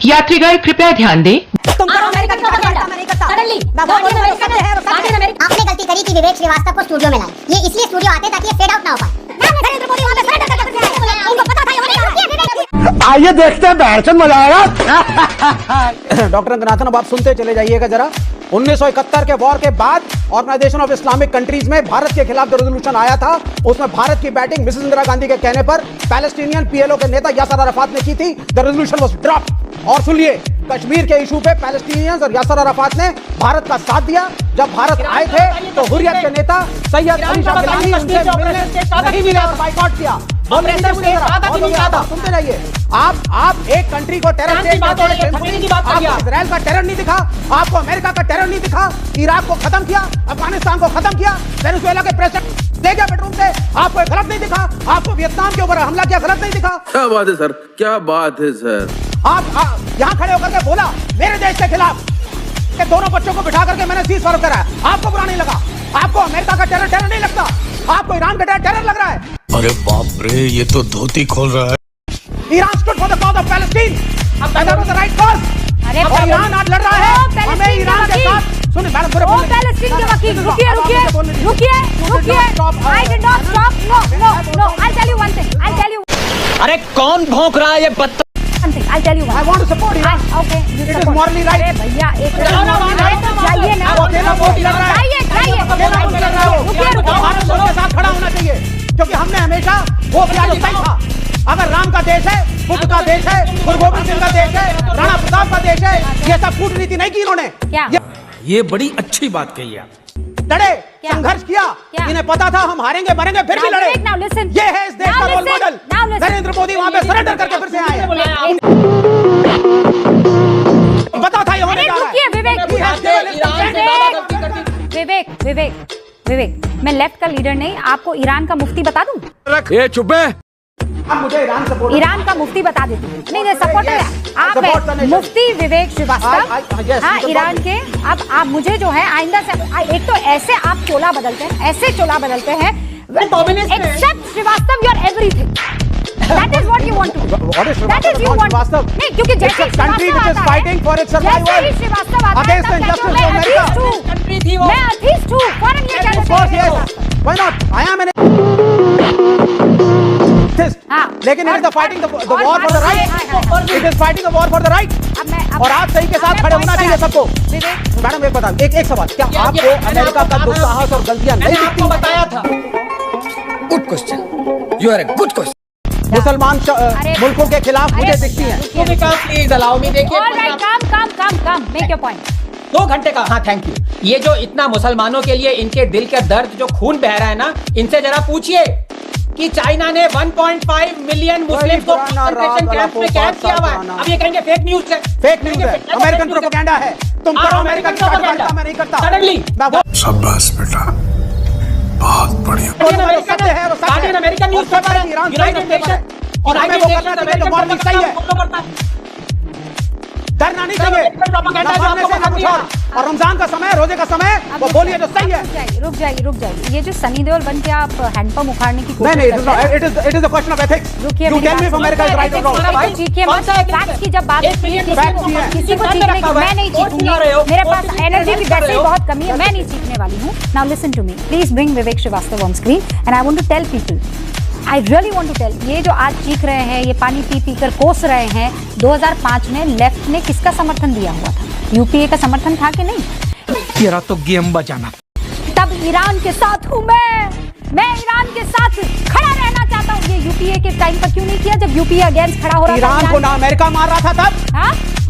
यात्रीगण कृपया ध्यान दें। तुम करो अमेरिका की propaganda, मैं नहीं करता। सडनली आपने गलती करी कि विवेक श्रीवास्तव को स्टूडियो में लाए। ये इसलिए स्टूडियो आते ताकि ये फेड आउट ना हो पाए। नरेंद्र मोदी वहां पे सरेंडर करके फिर से आए। उनको पता था ये होने वाला है। आइए देखते हैं बैठन मजा आएगा। डॉक्टर रंगनाथन, अब आप सुनते चले जाइएगा जरा। 1971 के वॉर के बाद ऑर्गेनाइजेशन ऑफ इस्लामिक कंट्रीज में भारत के खिलाफ जो रेजोल्यूशन आया था, उसमें भारत की बैटिंग मिसेस इंदिरा गांधी के कहने पर पैलेस्टीनियन पीएलओ के नेता यासर अराफात ने की थी। The resolution was dropped. और सुनिए, कश्मीर के इशू पे पैलेस्टीनियंस और यासर अराफात ने भारत का साथ दिया। जब भारत आए थे तो हुर्रियत के नेता सैयद अली शाह गिलानी उनसे मिलने नहीं मिले, बाइकॉट किया। सुनते जाइए। आप एक कंट्री को टेरर स्टेट कहते हैं। आपको इजराइल का टेरर नहीं दिखा, आपको अमेरिका का टेरर नहीं दिखा। इराक को खत्म किया, अफगानिस्तान को खत्म किया, वेनेजुएला के प्रेसिडेंट ले गया बेडरूम से, आपको गलत नहीं दिखा। आपको वियतनाम के ऊपर हमला किया, गलत नहीं दिखा। क्या बात है सर, क्या बात है सर। आप यहाँ खड़े होकर के बोला मेरे देश के खिलाफ कि दोनों बच्चों को बिठा करके मैंने सीज फायर कराया। आपको बुरा नहीं लगा? आपको अमेरिका का टेरर नहीं लगता? आपको ईरान का टेरर लग रहा है? अरे बाप रे, ये तो धोती खोल रहा है। Iran stood for the cause of Palestine, that was the right cause. और ईरान आज लड़ रहा है। हमें ईरान के साथ सुनिए मैडम, पूरे बोलने पैलेस्टीन के वकील, रुकिए I did not stop. No I tell you one thing, I tell you. अरे कौन भौंक रहा है ये बत्तख? I'll tell you one. I want to support Iran. Okay, it is morally right. अरे भैया एक चाहिए ना, वो अकेला वोट लड़ रहा है। रुकिए भारत के साथ खड़ा होना चाहिए, क्योंकि हमने हमेशा वो किया जो सही था। अगर राम का देश है, बुद्ध का देश है, गुरु गोविंद सिंह का देश है, राणा प्रताप का देश है, ये सब कूटनीति नहीं की इन्होंने। क्या? ये बड़ी अच्छी बात कही आप। लड़े, संघर्ष किया, इन्हें पता था हम हारेंगे मरेंगे, फिर भी लड़े। ये है इस देश का रोल मॉडल। नरेंद्र मोदी वहां पे सरेंडर करके फिर से आए। पता था ये होने जा रहा है। विवेक, मैं लेफ्ट का लीडर नहीं, आपको ईरान का मुफ्ती बता दूं? ये चुप है। अब मुझे ईरान का मुफ्ती बता देती हूँ। नहीं सपोर्ट है आप मुफ्ती विवेक श्रीवास्तव, हाँ ईरान के। अब आप मुझे जो है आइंदा से एक तो ऐसे आप चोला बदलते हैं, ऐसे चोला बदलते हैं। Except Shrivastava, you are everything. That is what you want to do. What is That is you want. नहीं, क्योंकि जैसे country which is fighting for its survival against the injustice of America. मैं atheist हूँ, फौरन ये कहते हैं। Of course, yes. Why not? I am an atheist. लेकिन it is the fighting the war for the right. It is fighting the war for the right. और आप सही के साथ खड़े होना चाहिए सबको। मैडम एक बता, एक सवाल, क्या आपको अमेरिका का दुस्साहस और गलतियां नहीं दिखती? आपको बताया था। Good question, you are a good question. मुसलमान मुल्कों के खिलाफ मुझे दिखती है। Please allow me. देखिए काम मेक योर पॉइंट। 2 घंटे का, हाँ थैंक यू। ये जो इतना मुसलमानों के लिए इनके दिल के दर्द, जो खून बह रहा है ना, इनसे जरा पूछिए कि चाइना ने 1.5 मिलियन मुस्लिम को कंसंट्रेशन कैंप में कैद किया हुआ है। अब ये कहेंगे फेक न्यूज है। फेक न्यूज है, अमेरिकन प्रोपेगेंडा है। तुम करो अमेरिकन प्रोपेगेंडा, मैं नहीं करता। सडनली शाबाश बेटा, बहुत बढ़िया। अमेरिकन न्यूज पेपर है, यूनाइटेड नेशन और हमें वो करना चाहिए जो मॉरल सही है। डरना नहीं चाहिए। और रमजान का समय, रोजे का समय, वो बोलिए जो सही है। रुक जाइए। ये जो सनी देओल बन के आप हैंडपंप उखाड़ने की कोशिश नहीं, it is a question of ethics. You tell me if America is right or wrong. Facts की जब बात होती है, किसी को सीखने की, मैं नहीं सीखूंगी। मेरे पास एनर्जी की वैसे ही बहुत कमी है, मैं नहीं सीखने वाली हूँ। Now listen to me, please bring Vivek Shrivastava on screen and I want to tell people, I really want to tell, ये जो आज चीख रहे हैं, ये पानी पी कर कोस रहे हैं, 2005 में लेफ्ट ने किसका समर्थन दिया हुआ था? यूपीए का समर्थन था कि नहीं? तेरा तो गेम बजाना। तब ईरान के साथ हूँ मैं ईरान के साथ खड़ा रहना चाहता हूँ। ये यूपीए के टाइम पर क्यों नहीं किया, जब यूपीए अगेंस्ट खड़ा हो रहा था? ईरान को ना अमेरिका मार रहा था तब,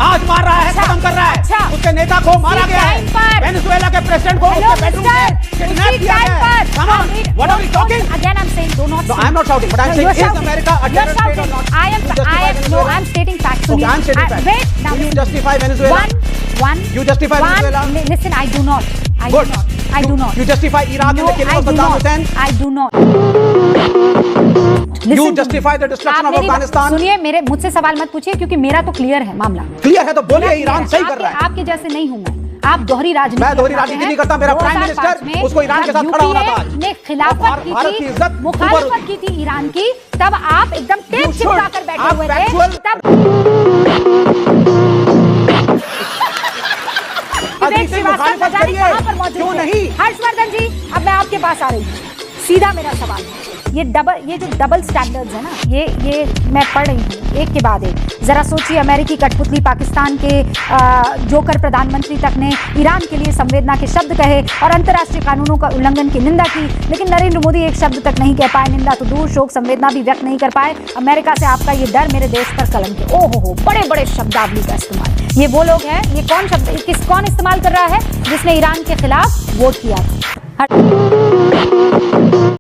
आज मार रहा है, खत्म कर रहा है। उसके नेता को मारा गया है, वेनेजुएला के प्रेसिडेंट को उसके बेडरूम में किडनैप किया गया है। Come on, what are we talking? Again, I'm saying, do not. No, I'm not shouting, but I'm saying, is America a terror state or not? I'm stating facts. Okay, I'm stating facts. Wait, now you justify Venezuela? You justify Venezuela? Listen, I do not. I do not. You justify Iraq in the killing of Saddam Hussein? I do not. You justify the destruction of Afghanistan? सुनिए, मेरे मुझसे सवाल मत पूछिए, क्योंकि मेरा तो clear है मामला। क्लियर है तो बोलिए, ईरान सही कर रहा है। आपके जैसे नहीं हूँ मैं। आप दोहरी राजनीति, मैं दोहरी राजनीति नहीं करता। मेरा प्राइम मिनिस्टर उसको ईरान के साथ खड़ा हो रहा था। ने खिलाफत की थी, मुखालिफत की थी ईरान की, तब आप एकदम टेप चिपका कर बैठे हुए थे। तब बता रही हूँ, सीधा मेरा सवाल है। ये जो डबल स्टैंडर्ड्स है ना, ये मैं पढ़ रही हूँ एक के बाद एक। जरा सोचिए, अमेरिकी कठपुतली पाकिस्तान के जोकर प्रधानमंत्री तक ने ईरान के लिए संवेदना के शब्द कहे और अंतर्राष्ट्रीय कानूनों का उल्लंघन की निंदा की, लेकिन नरेंद्र मोदी एक शब्द तक नहीं कह पाए। निंदा तो दूर, शोक संवेदना भी व्यक्त नहीं कर पाए। अमेरिका से आपका ये डर मेरे देश पर कलंक है। ओहो हो, बड़े बड़े शब्दावली का इस्तेमाल। ये वो लोग हैं, ये कौन इस्तेमाल कर रहा है जिसने ईरान के खिलाफ वोट किया था।